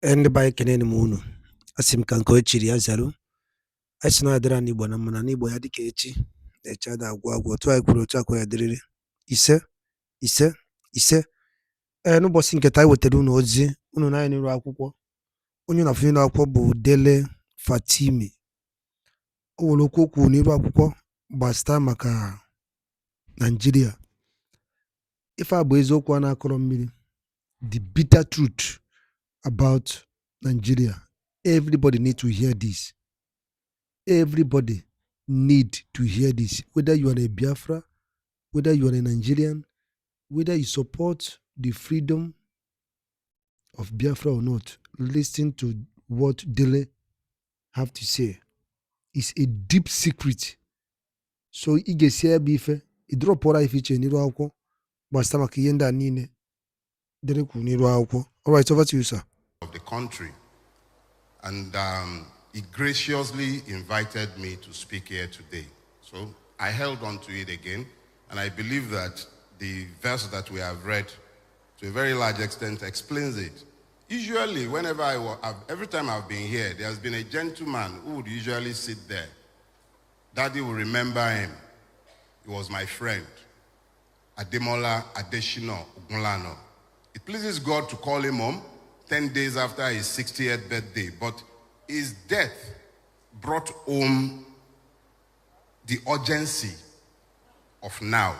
Ndị be anyị kenenu m unu. Asị m ka nke o chiri ya zelu. Anyị sị na ọ dịrị n'Igbo na mma na n'Igbo ya dịka echi na-eche ada agwụ agwụ. Otu anyị kwuru otu akwa ya dịrịrị. Ise ise ise. N'ụbọchị nke taa anyị wetara unu ozi unu na anyị n'iru akwụkwọ. Onye na-afụ n'iru akwụkwọ bụ Dele Farotimi. O nwere okwu okwu n'iru akwụkwọ gbasara maka Nigeria. Ife a bụ eziokwu a na-akọrọ mmiri. The bitter truth about Nigeria. Everybody need to hear this. Everybody need to hear this. Whether you are a Biafra, whether you are a Nigerian, whether you support the freedom of Biafra or not, listen to what Dele have to say. It's a deep secret. So ị ga-esi ebe ife, ị dropụra ife iche n'iru akwụkwọ gbasara maka ihe ndị a niile Dele kwuru n'iru akwụkwọ. All right, over to you, sir. Of the country, and he graciously invited me to speak here today. So I held on to it again, and I believe that the verse that we have read to a very large extent explains it. Usually, every time I've been here, there's been a gentleman who would usually sit there. Daddy will remember him. He was my friend, Ademola Adeshino Ogunlano. It pleases God to call him home 10 days after his 60th birthday, but his death brought home the urgency of now.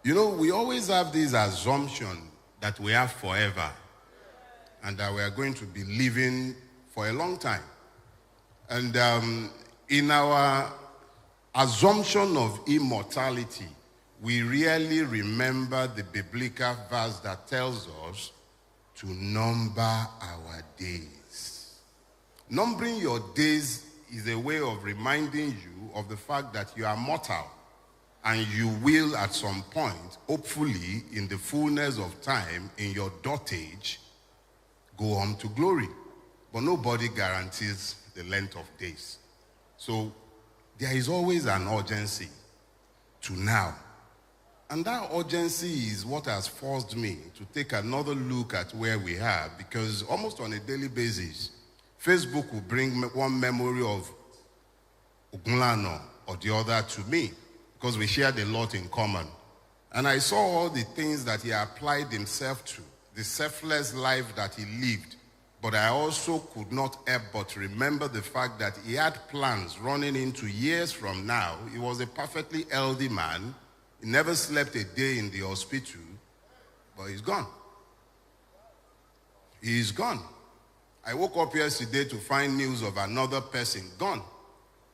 You know, we always have this assumption that we have forever and that we are going to be living for a long time. And in our assumption of immortality, we really remember the biblical verse that tells us to number our days. Numbering your days is a way of reminding you of the fact that you are mortal and you will at some point, hopefully in the fullness of time, in your dotage, go on to glory. But nobody guarantees the length of days. So there is always an urgency to now. And that urgency is what has forced me to take another look at where we are, because almost on a daily basis, Facebook will bring one memory of Ogunlano or the other to me, because we shared a lot in common. And I saw all the things that he applied himself to, the selfless life that he lived. But I also could not help but remember the fact that he had plans running into years from now. He was a perfectly healthy man. He never slept a day in the hospital, but he's gone. He's gone. I woke up yesterday to find news of another person gone.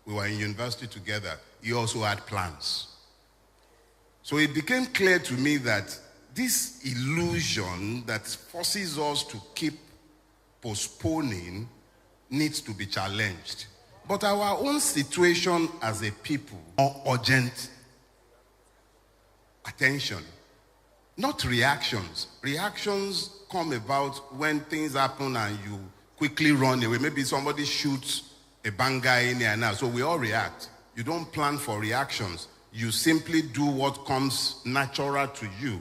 We were in university together. He also had plans. So it became clear to me that this illusion that forces us to keep postponing needs to be challenged. But our own situation as a people, more urgent attention, not reactions. Reactions come about when things happen and you quickly run away. Maybe somebody shoots a banger in here now, so we all react. You don't plan for reactions. You simply do what comes natural to you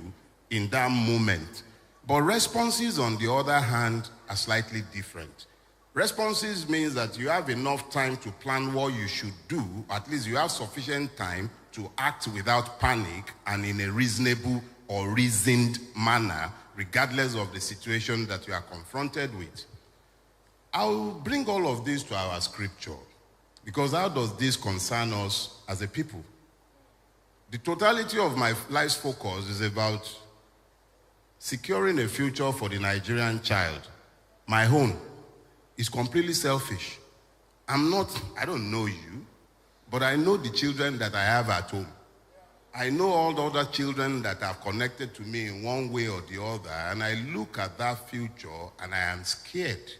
in that moment. But responses, on the other hand, are slightly different. Responses means that you have enough time to plan what you should do. At least you have sufficient time to act without panic and in a reasonable or reasoned manner, regardless of the situation that you are confronted with. I'll bring all of this to our scripture, because how does this concern us as a people? The totality of my life's focus is about securing a future for the Nigerian child. My own is completely selfish. I don't know you, but I know the children that I have at home. I know all the other children that are connected to me in one way or the other, and I look at that future and I am scared.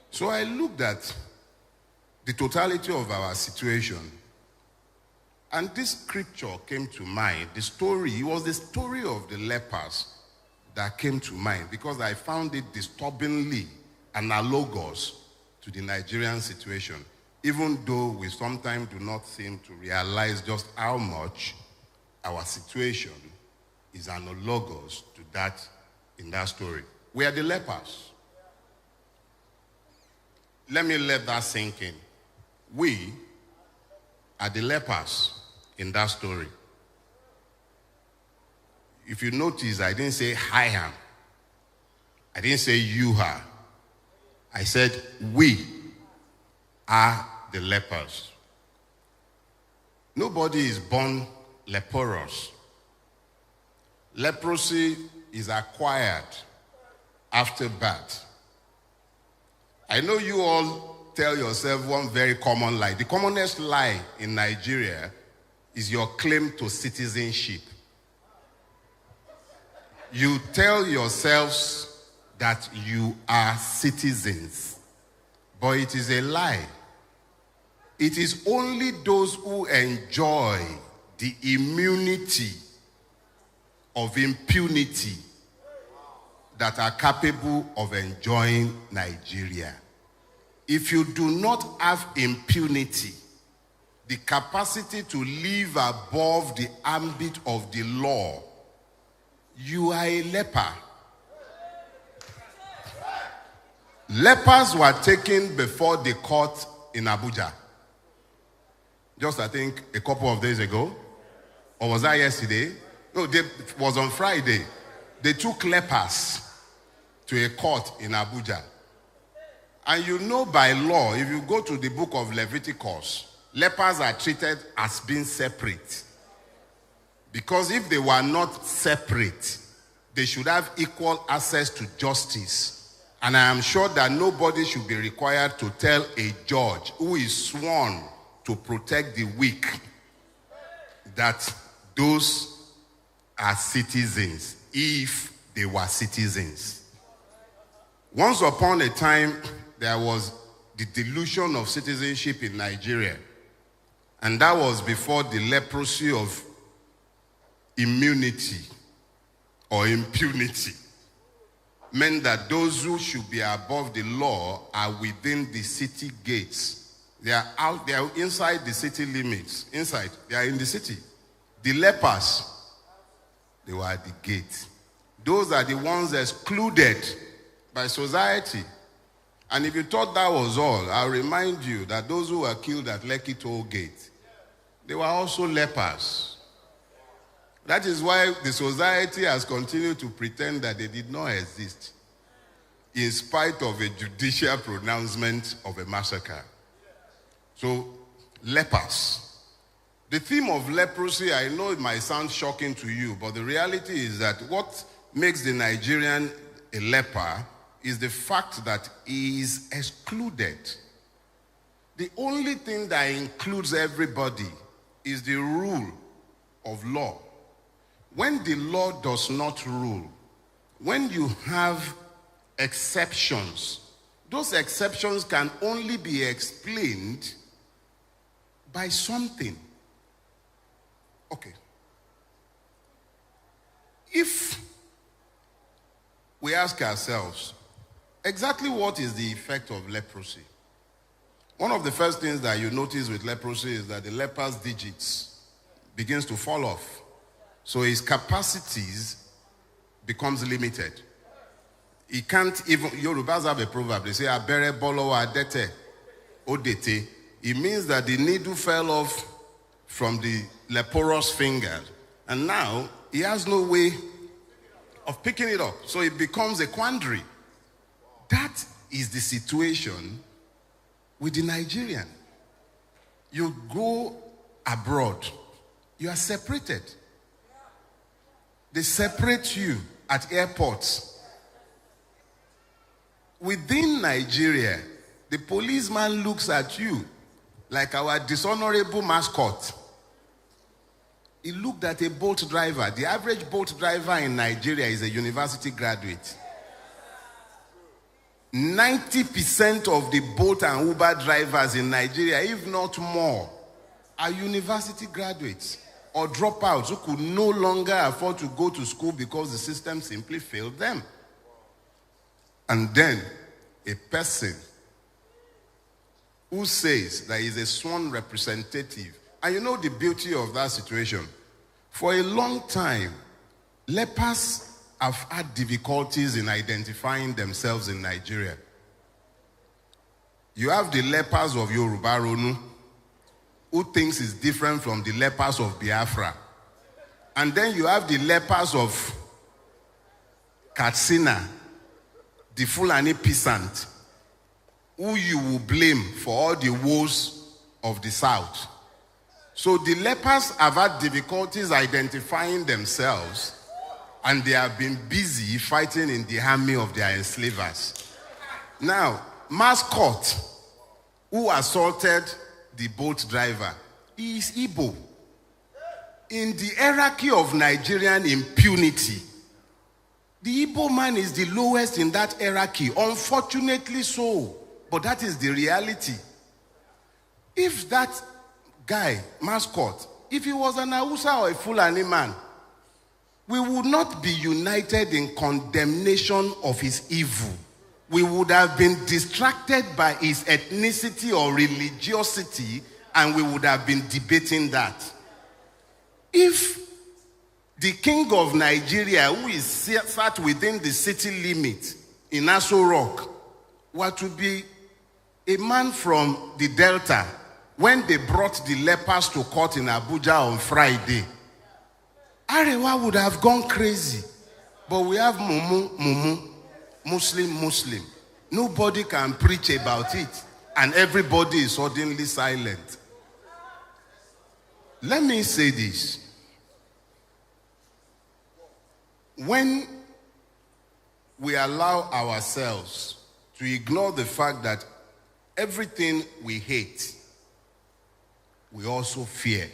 So I looked at the totality of our situation, and this scripture came to mind. It was the story of the lepers that came to mind, because I found it disturbingly analogous to the Nigerian situation, even though we sometimes do not seem to realize just how much our situation is analogous to that in that story. We are the lepers. let me let that sink in. We are the lepers in that story. If you notice, I didn't say I am. I didn't say you are. I said we are the lepers. Nobody is born leprous. Leprosy is acquired after birth. I know you all tell yourself one very common lie. The commonest lie in Nigeria is your claim to citizenship. You tell yourselves that you are citizens, but it is a lie. It is only those who enjoy the immunity of impunity that are capable of enjoying Nigeria. If you do not have impunity, the capacity to live above the ambit of the law, you are a leper. Lepers were taken before the court in Abuja. Just, I think, a couple of days ago. Or was that yesterday? No, it was on Friday. They took lepers to a court in Abuja. And you know by law, if you go to the book of Leviticus, lepers are treated as being separate. Because if they were not separate, they should have equal access to justice. And I am sure that nobody should be required to tell a judge who is sworn to protect the weak that those are citizens, if they were citizens. Once upon a time, there was the delusion of citizenship in Nigeria. And that was before the leprosy of immunity or impunity meant that those who should be above the law are within the city gates. They are out, they are inside the city limits. Inside, they are in the city. The lepers, they were at the gate. Those are the ones excluded by society. And if you thought that was all, I'll remind you that those who were killed at Lekki Toll Gate, they were also lepers. That is why the society has continued to pretend that they did not exist, in spite of a judicial pronouncement of a massacre. So, lepers. The theme of leprosy, I know it might sound shocking to you, but the reality is that what makes the Nigerian a leper is the fact that he is excluded. The only thing that includes everybody is the rule of law. When the law does not rule, when you have exceptions, those exceptions can only be explained by something. Okay. If we ask ourselves, exactly what is the effect of leprosy? One of the first things that you notice with leprosy is that the leper's digits begins to fall off. So his capacities becomes limited. He can't even, Yorubas have a proverb, they say, abere bolo adete odete. It means that the needle fell off from the leprous finger, and now he has no way of picking it up. So it becomes a quandary. That is the situation with the Nigerian. You go abroad, you are separated. They separate you at airports. Within Nigeria, the policeman looks at you like our dishonorable mascot. He looked at a boat driver. The average boat driver in Nigeria is a university graduate. 90% of the boat and Uber drivers in Nigeria, if not more, are university graduates or dropouts who could no longer afford to go to school because the system simply failed them. And then a person who says that he's a sworn representative. And you know the beauty of that situation? For a long time, lepers have had difficulties in identifying themselves in Nigeria. You have the lepers of Yoruba Ronu, who thinks is different from the lepers of Biafra. And then you have the lepers of Katsina, the Fulani peasant, who you will blame for all the woes of the South. So the lepers have had difficulties identifying themselves, and they have been busy fighting in the army of their enslavers. Now, Mascot, who assaulted the boat driver, is Igbo. In the hierarchy of Nigerian impunity, the Igbo man is the lowest in that hierarchy, unfortunately so. But that is the reality. If that guy, Mascot, if he was an Hausa or a Fulani man, we would not be united in condemnation of his evil. We would have been distracted by his ethnicity or religiosity, and we would have been debating that. If the king of Nigeria, who is sat within the city limit in Aso Rock, were to be a man from the Delta, when they brought the lepers to court in Abuja on Friday, Arewa would have gone crazy. But we have Mumu, Muslim. Nobody can preach about it, and everybody is suddenly silent. Let me say this. When we allow ourselves to ignore the fact that everything we hate, we also fear,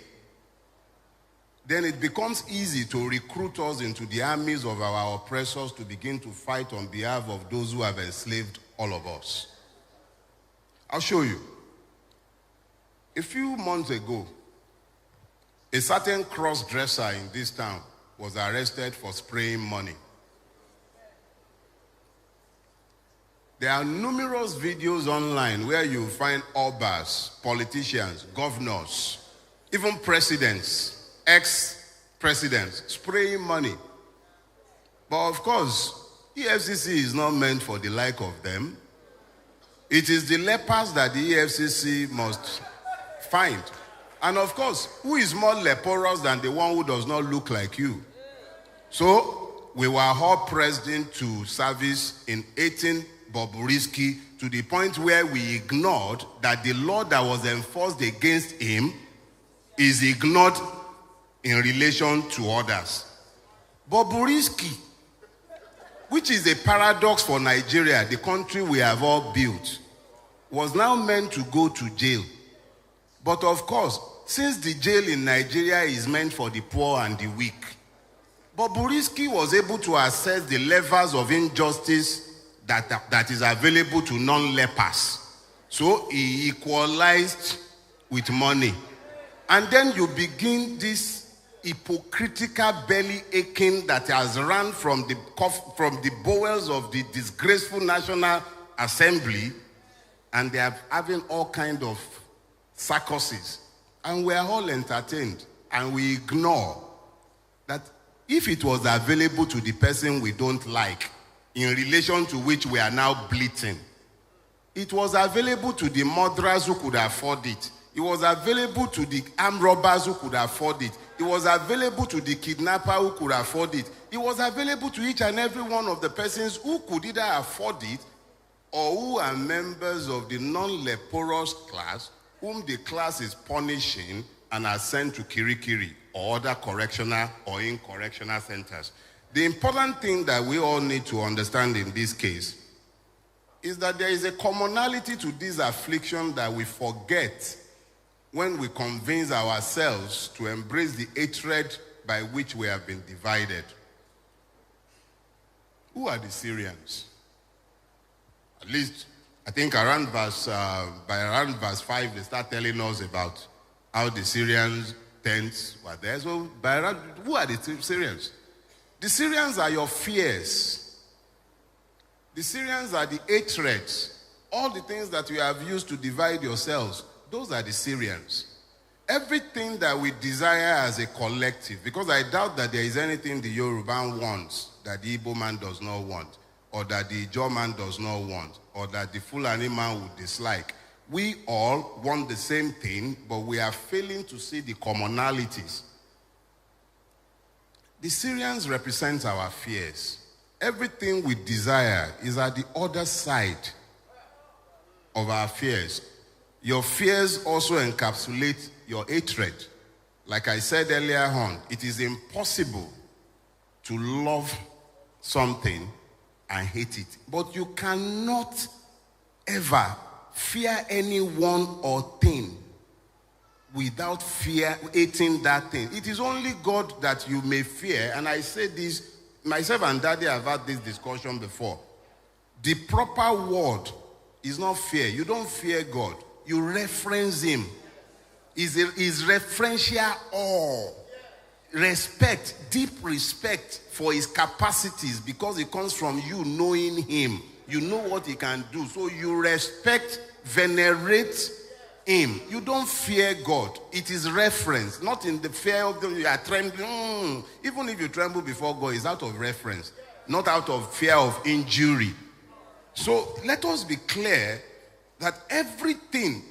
then it becomes easy to recruit us into the armies of our oppressors to begin to fight on behalf of those who have enslaved all of us. I'll show you. A few months ago, a certain cross-dresser in this town was arrested for spraying money. There are numerous videos online where you find obas, politicians, governors, even presidents, ex-presidents spraying money. But of course, EFCC is not meant for the like of them. It is the lepers that the EFCC must find. And of course, who is more leprous than the one who does not look like you? So, we were all pressed into service in 18 Bobrisky to the point where we ignored that the law that was enforced against him is ignored in relation to others. Bobrisky, which is a paradox for Nigeria, the country we have all built, was now meant to go to jail. But of course, since the jail in Nigeria is meant for the poor and the weak, Bobrisky was able to assess the levels of injustice that is available to non-lepers. So he equalized with money. And then you begin this hypocritical belly aching that has run from the bowels of the disgraceful National Assembly, and they are having all kinds of circuses. And we are all entertained, and we ignore that if it was available to the person we don't like, in relation to which we are now bleating, it was available to the murderers who could afford it. It was available to the armed robbers who could afford it. It was available to the kidnapper who could afford it. It was available to each and every one of the persons who could either afford it or who are members of the non-leprous class, whom the class is punishing and are sent to Kirikiri or other correctional or in-correctional centers. The important thing that we all need to understand in this case is that there is a commonality to this affliction that we forget when we convince ourselves to embrace the hatred by which we have been divided. Who are the Syrians? At least, I think by around verse 5, they start telling us about how the Syrians tents were there. So, who are the Syrians? The Syrians are your fears. The Syrians are the hatreds. All the things that you have used to divide yourselves, those are the Syrians. Everything that we desire as a collective, because I doubt that there is anything the Yoruba wants that the Igbo man does not want, or that the Ijaw man does not want, or that the Fulani man would dislike. We all want the same thing, but we are failing to see the commonalities. The Syrians represent our fears. Everything we desire is at the other side of our fears. Your fears also encapsulate your hatred. Like I said earlier on, it is impossible to love something and hate it. But you cannot ever fear anyone or thing without hating that thing. It is only God that you may fear. And I say this, myself and Daddy have had this discussion before. The proper word is not fear. You don't fear God. You reference him. Is referential awe. Respect, deep respect for his capacities, because it comes from you knowing him. You know what he can do. So you respect, venerate him. You don't fear God. It is reference, not in the fear of you are trembling. Even if you tremble before God, it's out of reference, not out of fear of injury. So let us be clear that everything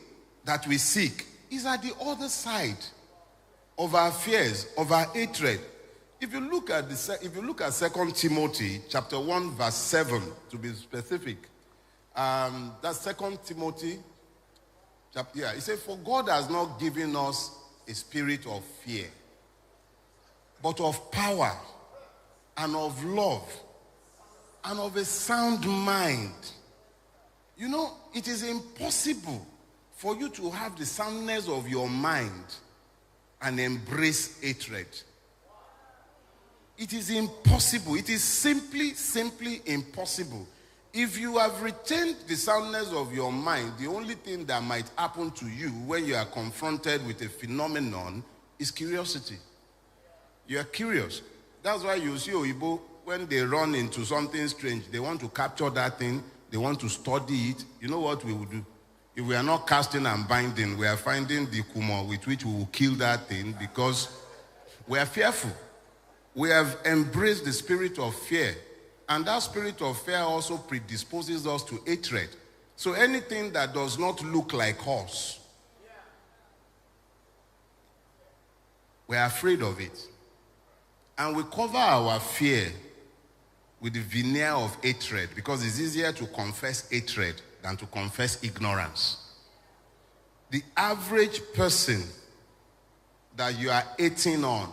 that we seek is at the other side of our fears, of our hatred. If you look at 2 Timothy chapter 1 verse 7, to be specific, that's 2 Timothy chapter, it says, for God has not given us a spirit of fear, but of power and of love and of a sound mind. You know, it is impossible for you to have the soundness of your mind and embrace hatred. It is impossible. It is simply impossible. If you have retained the soundness of your mind, the only thing that might happen to you when you are confronted with a phenomenon is curiosity. You are curious. That's why you see Oyibo, when they run into something strange, they want to capture that thing, they want to study it. You know what we will do? If we are not casting and binding, we are finding the kumo with which we will kill that thing, because we are fearful. We have embraced the spirit of fear. And that spirit of fear also predisposes us to hatred. So anything that does not look like us, we are afraid of it. And we cover our fear with the veneer of hatred, because it's easier to confess hatred than to confess ignorance. The average person that you are hating on,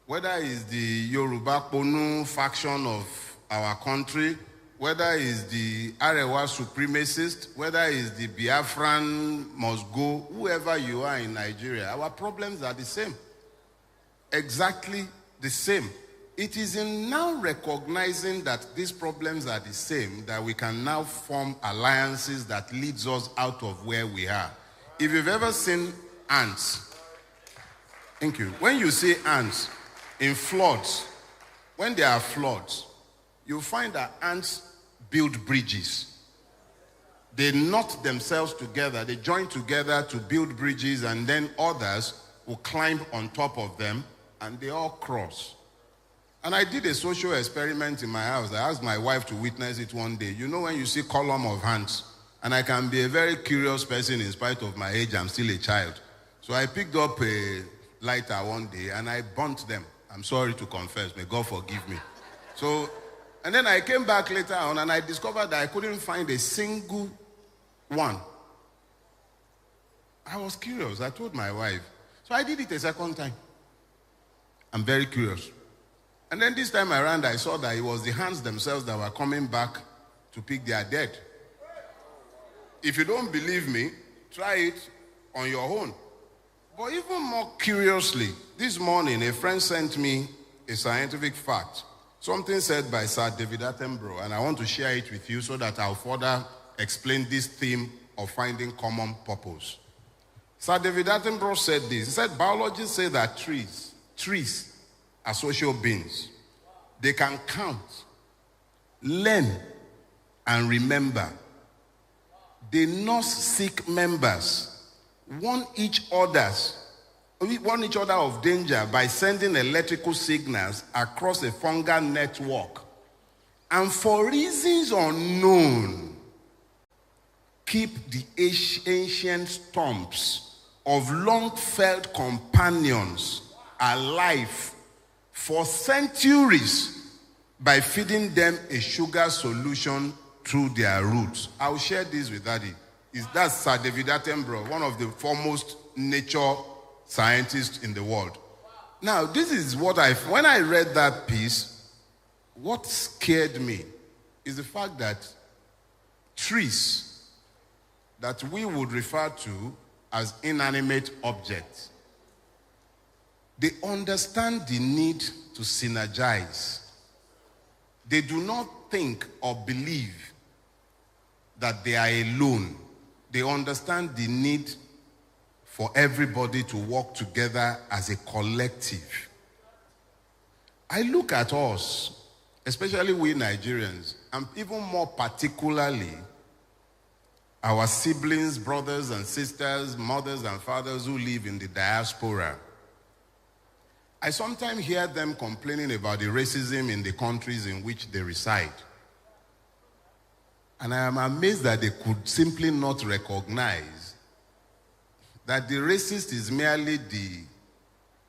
whether it's the Yoruba Ponu faction of our country, whether it's the Arewa supremacist, whether it's the Biafran must go, whoever you are in Nigeria, our problems are the same. Exactly the same. It is in now recognizing that these problems are the same that we can now form alliances that leads us out of where we are. If you've ever seen ants, thank you. When you see ants in floods, when there are floods, you find that ants build bridges. They knot themselves together, they join together to build bridges, and then others will climb on top of them and they all cross. And I did a social experiment in my house. I asked my wife to witness it one day. You know, when you see column of ants, and I can be a very curious person in spite of my age, I'm still a child. So I picked up a lighter one day and I burnt them. I'm sorry to confess, may God forgive me. So, and then I came back later on and I discovered that I couldn't find a single one. I was curious. I told my wife. So I did it a second time. I'm very curious. And then this time around, I saw that it was the ants themselves that were coming back to pick their dead. If you don't believe me, try it on your own. But even more curiously, this morning, a friend sent me a scientific fact. Something said by Sir David Attenborough, and I want to share it with you so that I'll further explain this theme of finding common purpose. Sir David Attenborough said this. He said, biologists say that trees are social beings. They can count, learn, and remember. They nurse sick members, warn each other of danger by sending electrical signals across a fungal network. and for reasons unknown, keep the ancient stumps of long-felt companions alive for centuries by feeding them a sugar solution through their roots. I'll share this with Daddy. That's Sir David Attenborough, one of the foremost nature scientists in the world. Now, this is what when I read that piece, what scared me is the fact that trees that we would refer to as inanimate objects, they understand the need to synergize. They do not think or believe that they are alone. They understand the need for everybody to work together as a collective. I look at us, especially we Nigerians, and even more particularly our siblings, brothers and sisters, mothers and fathers who live in the diaspora. I sometimes hear them complaining about the racism in the countries in which they reside. And I am amazed that they could simply not recognize that the racist is merely the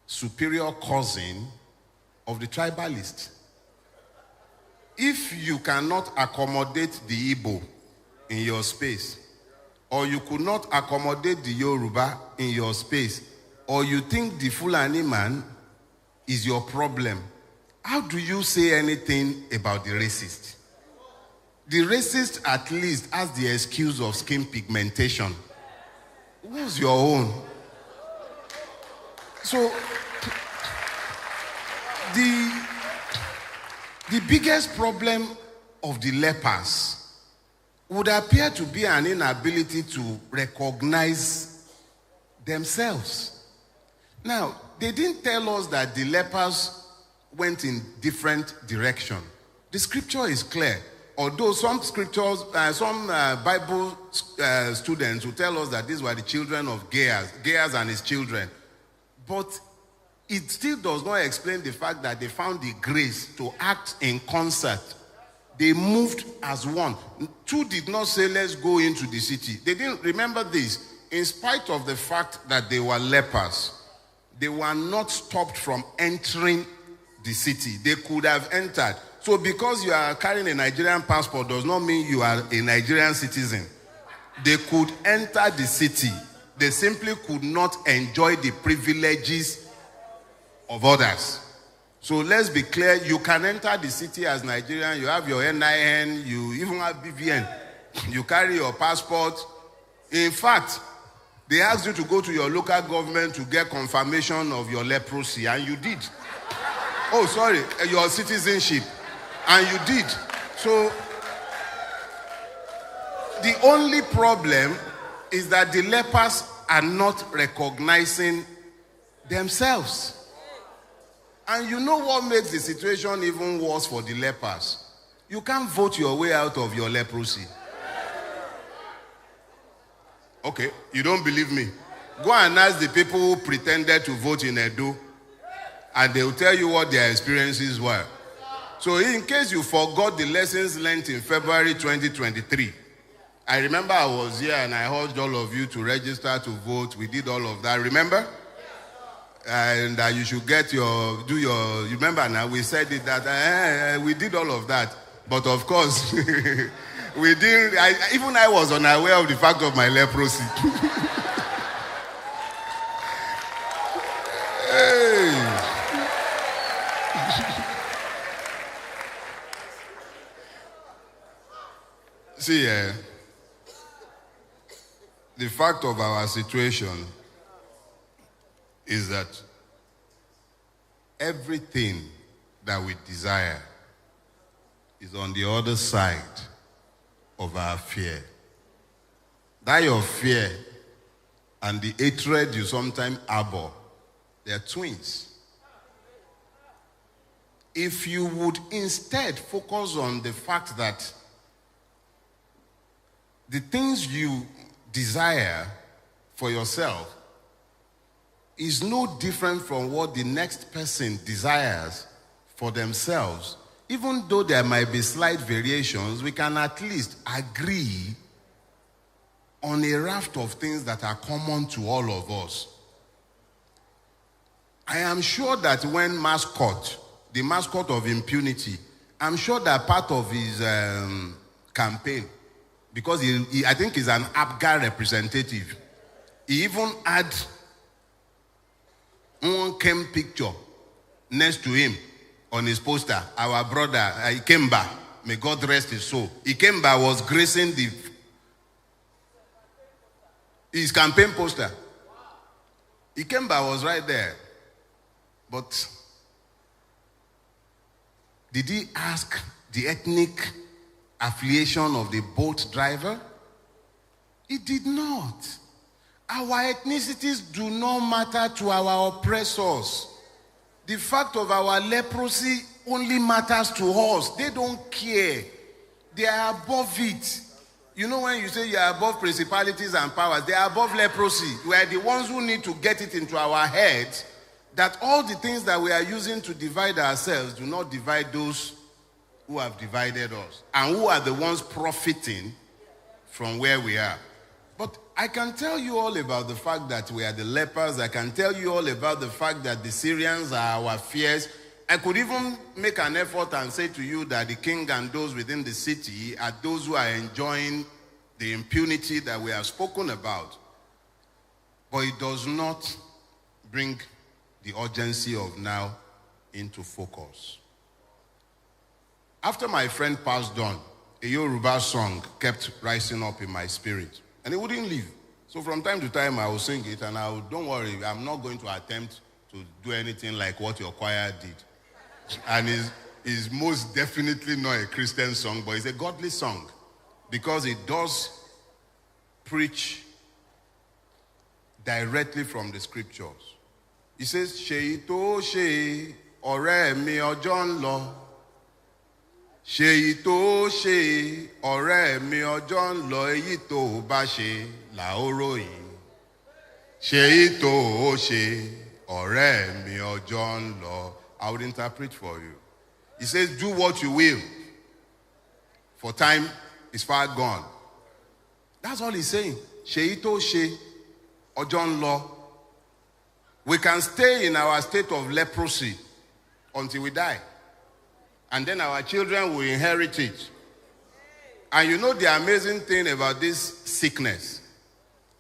superior cousin of the tribalist. If you cannot accommodate the Igbo in your space, or you could not accommodate the Yoruba in your space, or you think the Fulani man is your problem, how do you say anything about the racist? The racist at least has the excuse of skin pigmentation. Who's your own? So, the biggest problem of the lepers would appear to be an inability to recognize themselves. Now, they didn't tell us that the lepers went in different directions. The scripture is clear. Although some scriptures, some Bible students will tell us that these were the children of Geas and his children. But it still does not explain the fact that they found the grace to act in concert. They moved as one. Two did not say, let's go into the city. They didn't remember this. In spite of the fact that they were lepers, they were not stopped from entering the city. They could have entered. So because you are carrying a Nigerian passport does not mean you are a Nigerian citizen. They could enter the city. They simply could not enjoy the privileges of others. So let's be clear, you can enter the city as Nigerian, you have your NIN, you even have BVN, you carry your passport. In fact, they asked you to go to your local government to get confirmation of your leprosy, and you did. Oh, sorry, your citizenship, and you did. So, the only problem is that the lepers are not recognizing themselves. And you know what makes the situation even worse for the lepers? You can't vote your way out of your leprosy. Okay, you don't believe me? Go and ask the people who pretended to vote in Edo, and they will tell you what their experiences were. So in case you forgot the lessons learned in February 2023, I remember I was here and I urged all of you to register to vote. We did all of that, remember? And you should get you remember now, we said it that we did all of that. But of course, we didn't, even I was unaware of the fact of my leprosy. Hey. See, the fact of our situation is that everything that we desire is on the other side of our fear. That your fear and the hatred you sometimes harbor, they're twins. If you would instead focus on the fact that the things you desire for yourself is no different from what the next person desires for themselves, even though there might be slight variations, we can at least agree on a raft of things that are common to all of us. I am sure that when the mascot of impunity, I'm sure that part of his campaign, because I think he's an APGA representative, he even had one picture next to him on his poster. Our brother Ikemba, may God rest his soul. Ikemba was gracing his campaign poster. Ikemba was right there. But did he ask the ethnic affiliation of the boat driver? He did not. Our ethnicities do not matter to our oppressors. The fact of our leprosy only matters to us. They don't care. They are above it. You know, when you say you are above principalities and powers, they are above leprosy. We are the ones who need to get it into our heads that all the things that we are using to divide ourselves do not divide those who have divided us and who are the ones profiting from where we are. But I can tell you all about the fact that we are the lepers. I can tell you all about the fact that the Syrians are our fears. I could even make an effort and say to you that the king and those within the city are those who are enjoying the impunity that we have spoken about. But it does not bring the urgency of now into focus. After my friend passed on, a Yoruba song kept rising up in my spirit. And it wouldn't leave. So from time to time, I will sing it, and don't worry, I'm not going to attempt to do anything like what your choir did. And it's most definitely not a Christian song, but it's a godly song. Because it does preach directly from the scriptures. It says, Ṣèyí tó ṣe ọ̀rẹ́ mi ọjọ́ ń lọ. Ṣèyí tó ṣe ọ̀rẹ́ mi ọjọ́ ń lọ, èyí tó bá ṣe là ó ròyìn. Ṣèyí tó ṣe ọ̀rẹ́ mi ọjọ́ ń lọ. I would interpret for you. He says, do what you will, for time is far gone. That's all he's saying. Ṣèyí tó ṣe ọjọ́ ń lọ. We can stay in our state of leprosy until we die. And then our children will inherit it. And you know the amazing thing about this sickness?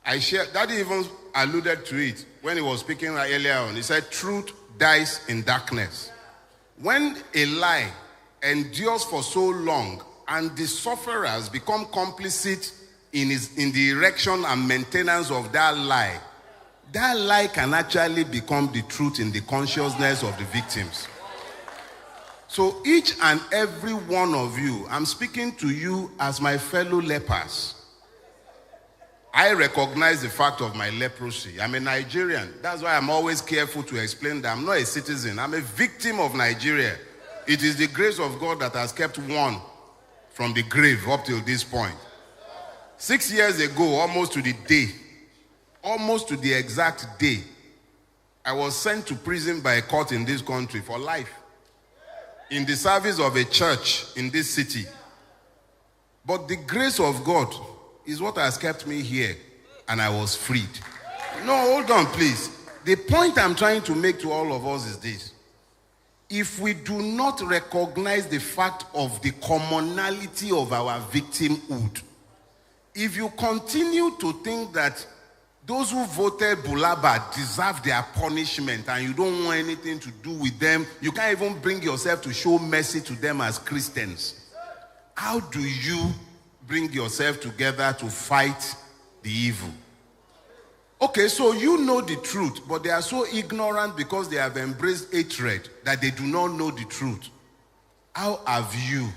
Daddy even alluded to it when he was speaking earlier on. He said, truth dies in darkness. When a lie endures for so long and the sufferers become complicit in the erection and maintenance of that lie can actually become the truth in the consciousness of the victims. So each and every one of you, I'm speaking to you as my fellow lepers. I recognize the fact of my leprosy. I'm a Nigerian. That's why I'm always careful to explain that I'm not a citizen. I'm a victim of Nigeria. It is the grace of God that has kept one from the grave up till this point. 6 years ago, almost to the exact day, I was sent to prison by a court in this country for life, in the service of a church in this city. But the grace of God is what has kept me here, and I was freed. No, hold on, please. The point I'm trying to make to all of us is this. If we do not recognize the fact of the commonality of our victimhood, if you continue to think that those who voted Bulaba deserve their punishment and you don't want anything to do with them, you can't even bring yourself to show mercy to them as Christians, how do you bring yourself together to fight the evil? Okay, so you know the truth, but they are so ignorant because they have embraced hatred that they do not know the truth. How have you,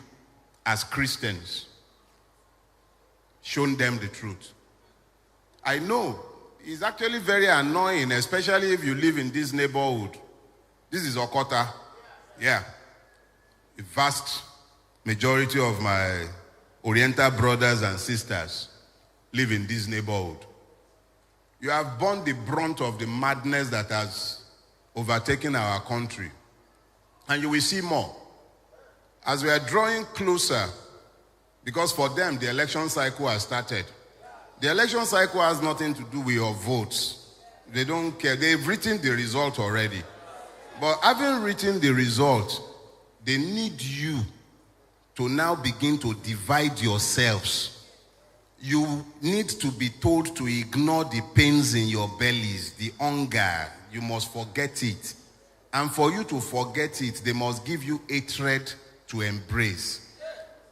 as Christians, shown them the truth? I know it's actually very annoying, especially if you live in this neighborhood. This is Okota. Yeah. A vast majority of my Oriental brothers and sisters live in this neighborhood. You have borne the brunt of the madness that has overtaken our country. And you will see more. As we are drawing closer, because for them, the election cycle has started. The election cycle has nothing to do with your votes. They don't care. They've written the result already. But having written the result, they need you to now begin to divide yourselves. You need to be told to ignore the pains in your bellies, the hunger. You must forget it. And for you to forget it, they must give you hatred to embrace.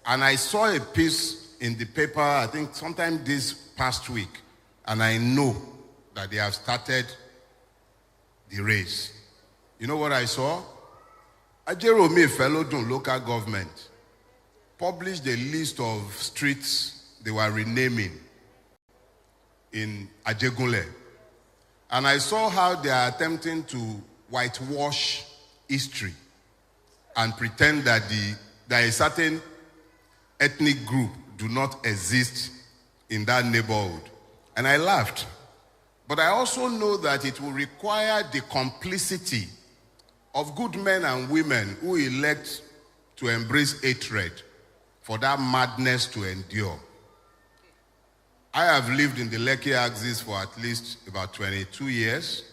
And I saw a piece in the paper, I think sometime this past week, and I know that they have started the race. You know what I saw? Ajeromi Felodun local government published a list of streets they were renaming in Ajegunle. And I saw how they are attempting to whitewash history and pretend that there is a certain ethnic group do not exist in that neighborhood. And I laughed. But I also know that it will require the complicity of good men and women who elect to embrace hatred for that madness to endure. I have lived in the Lekki axis for at least about 22 years.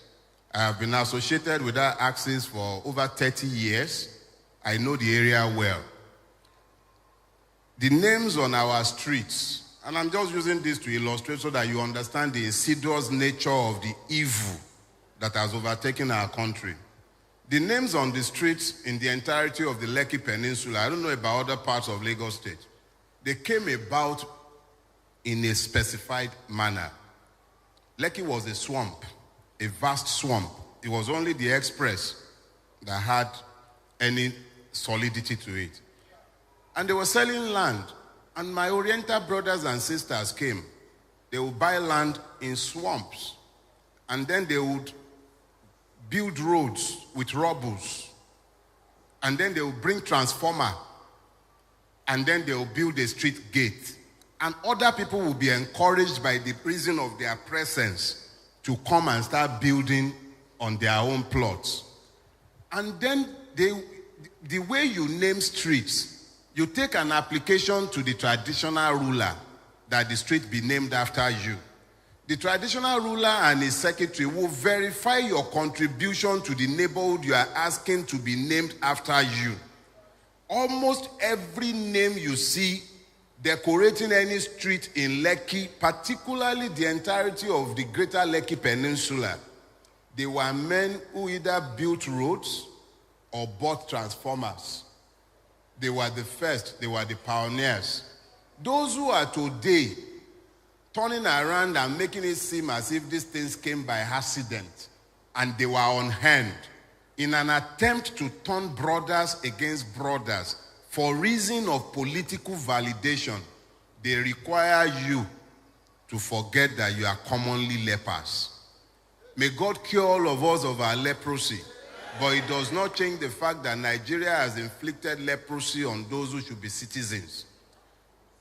I have been associated with that axis for over 30 years. I know the area well. The names on our streets, and I'm just using this to illustrate so that you understand the insidious nature of the evil that has overtaken our country. The names on the streets in the entirety of the Lekki Peninsula, I don't know about other parts of Lagos State, they came about in a specified manner. Lekki was a swamp, a vast swamp. It was only the express that had any solidity to it. And they were selling land. And my Oriental brothers and sisters came. They would buy land in swamps. And then they would build roads with rubbles. And then they would bring transformer. And then they would build a street gate. And other people would be encouraged by the reason of their presence to come and start building on their own plots. And then the way you name streets, you take an application to the traditional ruler that the street be named after you. The traditional ruler and his secretary will verify your contribution to the neighborhood you are asking to be named after you. Almost every name you see decorating any street in Lekki, particularly the entirety of the greater Lekki Peninsula, they were men who either built roads or bought transformers. They were the first, they were the pioneers. Those who are today turning around and making it seem as if these things came by accident and they were on hand in an attempt to turn brothers against brothers for reason of political validation, they require you to forget that you are commonly lepers. May God cure all of us of our leprosy. But it does not change the fact that Nigeria has inflicted leprosy on those who should be citizens.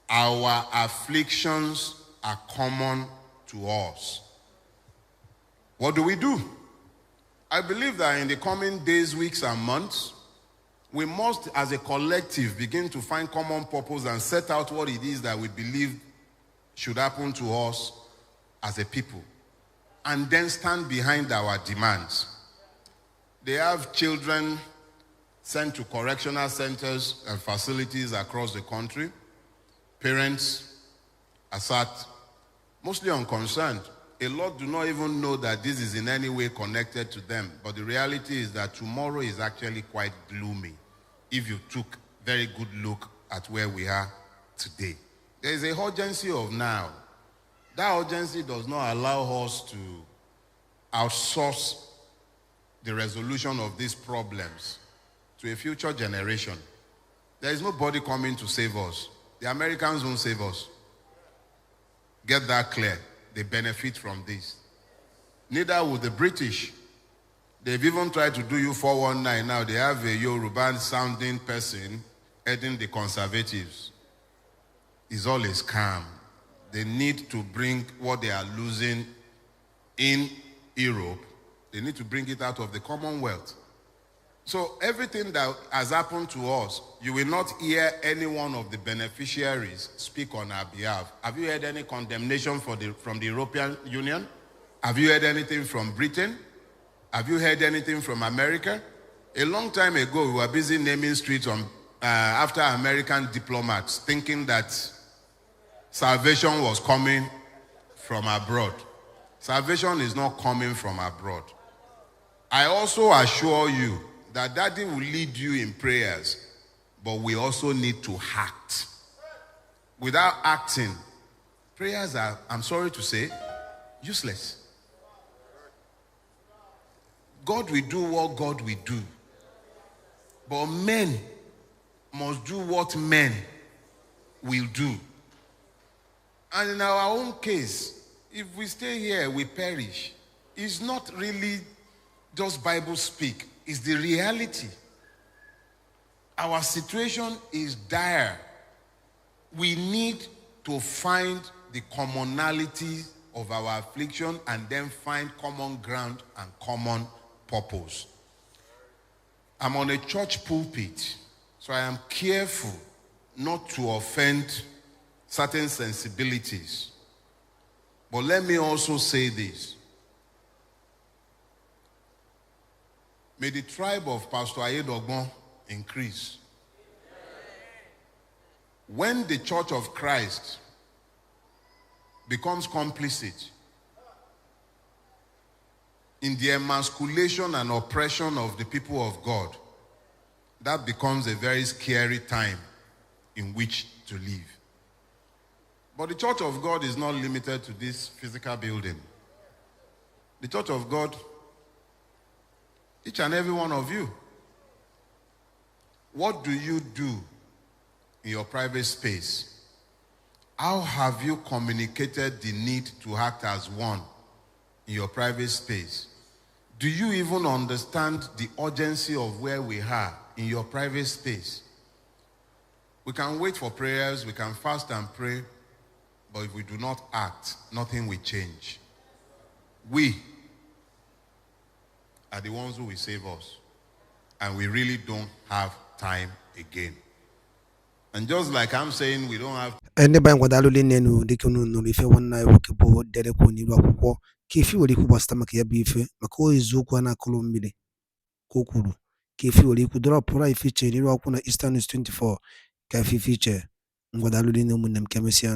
Our afflictions are common to us. What do? I believe that in the coming days, weeks, and months, we must, as a collective, begin to find common purpose and set out what it is that we believe should happen to us as a people, and then stand behind our demands. They have children sent to correctional centers and facilities across the country. Parents are sat mostly unconcerned. A lot do not even know that this is in any way connected to them. But the reality is that tomorrow is actually quite gloomy if you took a very good look at where we are today. There is a urgency of now. That urgency does not allow us to outsource the resolution of these problems to a future generation. There is nobody coming to save us. The Americans won't save us. Get that clear. They benefit from this. Neither will the British. They've even tried to do you 419 now. They have a Yoruba-sounding person heading the Conservatives. It's all a scam. They need to bring what they are losing in Europe. They need to bring it out of the Commonwealth. So everything that has happened to us, you will not hear any one of the beneficiaries speak on our behalf. Have you heard any condemnation from the European Union? Have you heard anything from Britain? Have you heard anything from America? A long time ago, we were busy naming streets after American diplomats, thinking that salvation was coming from abroad. Salvation is not coming from abroad. I also assure you that Daddy will lead you in prayers, but we also need to act. Without acting, prayers are, I'm sorry to say, useless. God will do what God will do, but men must do what men will do. And in our own case, if we stay here, we perish. It's not really just Bible speak. It's the reality. Our situation is dire. We need to find the commonality of our affliction and then find common ground and common purpose. I'm on a church pulpit, so I am careful not to offend certain sensibilities. But let me also say this. May the tribe of Pastor Ayedogbon increase. When the Church of Christ becomes complicit in the emasculation and oppression of the people of God, that becomes a very scary time in which to live. But the Church of God is not limited to this physical building. The Church of God, each and every one of you, what do you do in your private space? How have you communicated the need to act as one in your private space? Do you even understand the urgency of where we are in your private space? We can wait for prayers, we can fast and pray, but if we do not act, nothing will change. We are the ones who will save us. And we really don't have time again. And just like I'm saying, we don't have Ende ba ngwadalo le nenu dike unu no ife wanna ewoke bo dere ko ni akwụkwọ ka ifi were ikwu gbasata maka ya bụ ife maka o eziokwu a na-akụlụ mmiri ka o kwuru ka ifi were ikwu dọrọpụrụ ife iche n'iru akwụkwọ na Eastern News 24 ka ife iche ngwadalo le nenu ụmụnne m ka emesịa